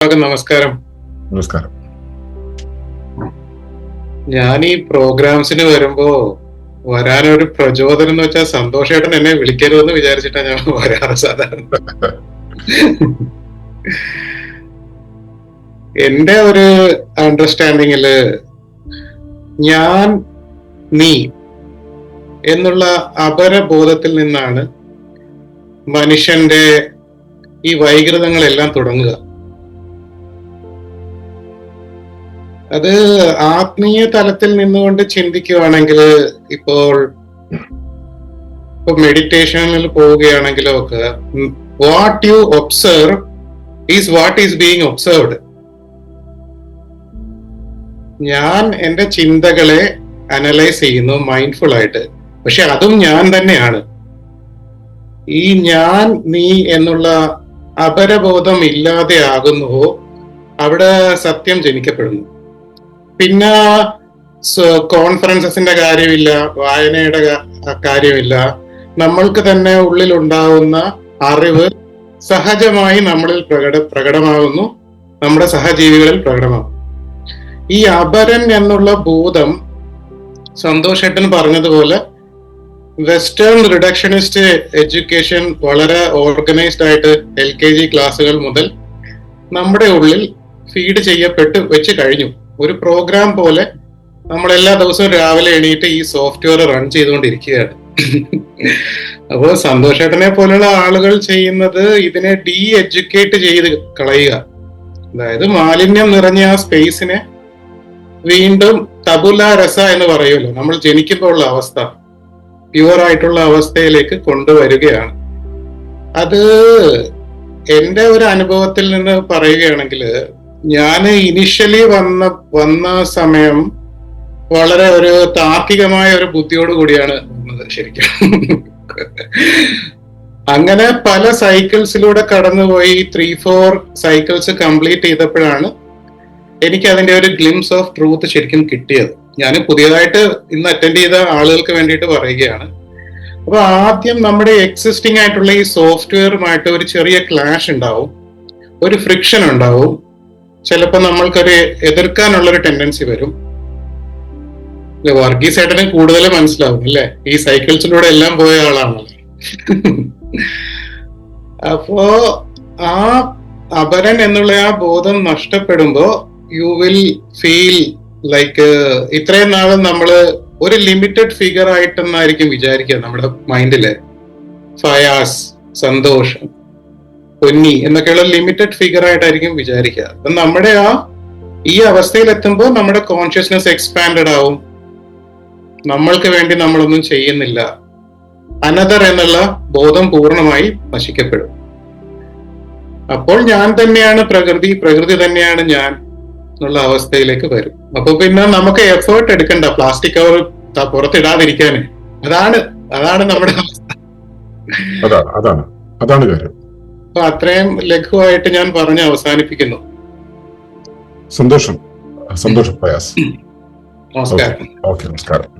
നമസ്കാരം. നമസ്കാരം. ഞാൻ ഈ പ്രോഗ്രാംസിന് വരുമ്പോ വരാനൊരു പ്രചോദനം എന്ന് വെച്ചാൽ സന്തോഷേട്ടൻ എന്നെ വിളിക്കരുതെന്ന് വിചാരിച്ചിട്ടാ ഞാൻ വരാറ് സാധാരണ. എന്റെ ഒരു അണ്ടർസ്റ്റാൻഡിങ്ങില് ഞാൻ നീ എന്നുള്ള അപരബോധത്തിൽ നിന്നാണ് മനുഷ്യന്റെ ഈ വൈകൃതങ്ങളെല്ലാം തുടങ്ങുക. അത് ആത്മീയ തലത്തിൽ നിന്നുകൊണ്ട് ചിന്തിക്കുകയാണെങ്കിൽ ഇപ്പോൾ മെഡിറ്റേഷനിൽ പോവുകയാണെങ്കിലോ ഒക്കെ what you observe is what is being observed. ഞാൻ എന്റെ ചിന്തകളെ അനലൈസ് ചെയ്യുന്നു മൈൻഡ്ഫുൾ ആയിട്ട്, പക്ഷെ അതും ഞാൻ തന്നെയാണ്. ഈ ഞാൻ നീ എന്നുള്ള അപരബോധം ഇല്ലാതെ ആകുന്നുവോ അവിടെ സത്യം ജനിക്കപ്പെടുന്നു. പിന്നെ കോൺഫറൻസസിന്റെ കാര്യമില്ല, വായനയുടെ കാര്യമില്ല. നമ്മൾക്ക് തന്നെ ഉള്ളിലുണ്ടാവുന്ന അറിവ് സഹജമായി നമ്മളിൽ പ്രകടമാകുന്നു, നമ്മുടെ സഹജീവികളിൽ പ്രകടമാകും. ഈ അപരൻ എന്നുള്ള ബോധം സന്തോഷേട്ടൻ പറഞ്ഞതുപോലെ വെസ്റ്റേൺ റിഡക്ഷനിസ്റ്റ് എഡ്യൂക്കേഷൻ വളരെ ഓർഗനൈസ്ഡ് ആയിട്ട് LKG ക്ലാസ്സുകൾ മുതൽ നമ്മുടെ ഉള്ളിൽ ഫീഡ് ചെയ്യപ്പെട്ട് വെച്ച് കഴിഞ്ഞു. ഒരു പ്രോഗ്രാം പോലെ നമ്മൾ എല്ലാ ദിവസവും രാവിലെ എണീറ്റ് ഈ സോഫ്റ്റ്വെയർ റൺ ചെയ്തുകൊണ്ടിരിക്കുകയാണ്. അപ്പോൾ സന്തോഷേട്ടനെ പോലുള്ള ആളുകൾ ചെയ്യുന്നത് ഇതിനെ ഡീ എഡ്യൂക്കേറ്റ് ചെയ്ത് കളയുക. അതായത് മാലിന്യം നിറഞ്ഞ ആ സ്പേസിനെ വീണ്ടും തബുല രസ എന്ന് പറയുമല്ലോ, നമ്മൾ ജനിക്കുമ്പോൾ ഉള്ള അവസ്ഥ, പ്യുവർ ആയിട്ടുള്ള അവസ്ഥയിലേക്ക് കൊണ്ടുവരികയാണ്. അത് എന്റെ ഒരു അനുഭവത്തിൽ നിന്ന് പറയുകയാണെങ്കിൽ, ഞാൻ ഇനിഷ്യലി വന്ന സമയം വളരെ ഒരു താർക്കികമായ ഒരു ബുദ്ധിയോട് കൂടിയാണ് വന്നത് ശരിക്കും. അങ്ങനെ പല സൈക്കിൾസിലൂടെ കടന്നുപോയി 3-4 സൈക്കിൾസ് കംപ്ലീറ്റ് ചെയ്തപ്പോഴാണ് എനിക്ക് അതിന്റെ ഒരു ഗ്ലിംസ് ഓഫ് ട്രൂത്ത് ശരിക്കും കിട്ടിയത്. ഞാൻ പുതിയതായിട്ട് ഇന്ന് അറ്റൻഡ് ചെയ്ത ആളുകൾക്ക് വേണ്ടിയിട്ട് പറയുകയാണ്. അപ്പൊ ആദ്യം നമ്മുടെ എക്സിസ്റ്റിംഗ് ആയിട്ടുള്ള ഈ സോഫ്റ്റ്വെയറുമായിട്ട് ഒരു ചെറിയ ക്ലാഷ് ഉണ്ടാവും, ഒരു ഫ്രിക്ഷൻ ഉണ്ടാവും, ചിലപ്പോൾ നമ്മൾക്കൊരു എതിർക്കാനുള്ളൊരു ടെൻഡൻസി വരും. വർഗീസ് ഏട്ടന് കൂടുതൽ മനസ്സിലാവും അല്ലെ, ഈ സൈക്കിൾസിലൂടെ എല്ലാം പോയ ആളാണല്ലോ. അപ്പോ ആ അപരൻ എന്നുള്ള ആ ബോധം നഷ്ടപ്പെടുമ്പോ യു വിൽ ഫീൽ ലൈക്ക് ഇത്രയും നാളും നമ്മള് ഒരു ലിമിറ്റഡ് ഫിഗർ ആയിട്ടെന്നായിരിക്കും വിചാരിക്കുക നമ്മുടെ മൈൻഡില്. ഫയാസ്, സന്തോഷം, പൊന്നി എന്നൊക്കെയുള്ള ലിമിറ്റഡ് ഫിഗർ ആയിട്ടായിരിക്കും വിചാരിക്കുക. അപ്പൊ നമ്മുടെ ഈ അവസ്ഥയിൽ എത്തുമ്പോൾ നമ്മുടെ കോൺഷ്യസ്നെസ് എക്സ്പാൻഡഡ് ആവും. നമ്മൾക്ക് വേണ്ടി നമ്മളൊന്നും ചെയ്യുന്നില്ല, അനദർ എന്നുള്ള ബോധം പൂർണ്ണമായി നശിക്കപ്പെടും. അപ്പോൾ ഞാൻ തന്നെയാണ് പ്രകൃതി, പ്രകൃതി തന്നെയാണ് ഞാൻ എന്നുള്ള അവസ്ഥയിലേക്ക് വരും. അപ്പൊ പിന്നെ നമുക്ക് എഫേർട്ട് എടുക്കണ്ട പ്ലാസ്റ്റിക് കവർ പുറത്തിടാതിരിക്കാന്. അതാണ് നമ്മുടെ അവസ്ഥ. അതാണ് കാര്യം. അപ്പൊ അത്രയും ലഘുവായിട്ട് ഞാൻ പറഞ്ഞ് അവസാനിപ്പിക്കുന്നു. സന്തോഷം പ്രയാസ്. നമസ്കാരം. ഓക്കെ, നമസ്കാരം.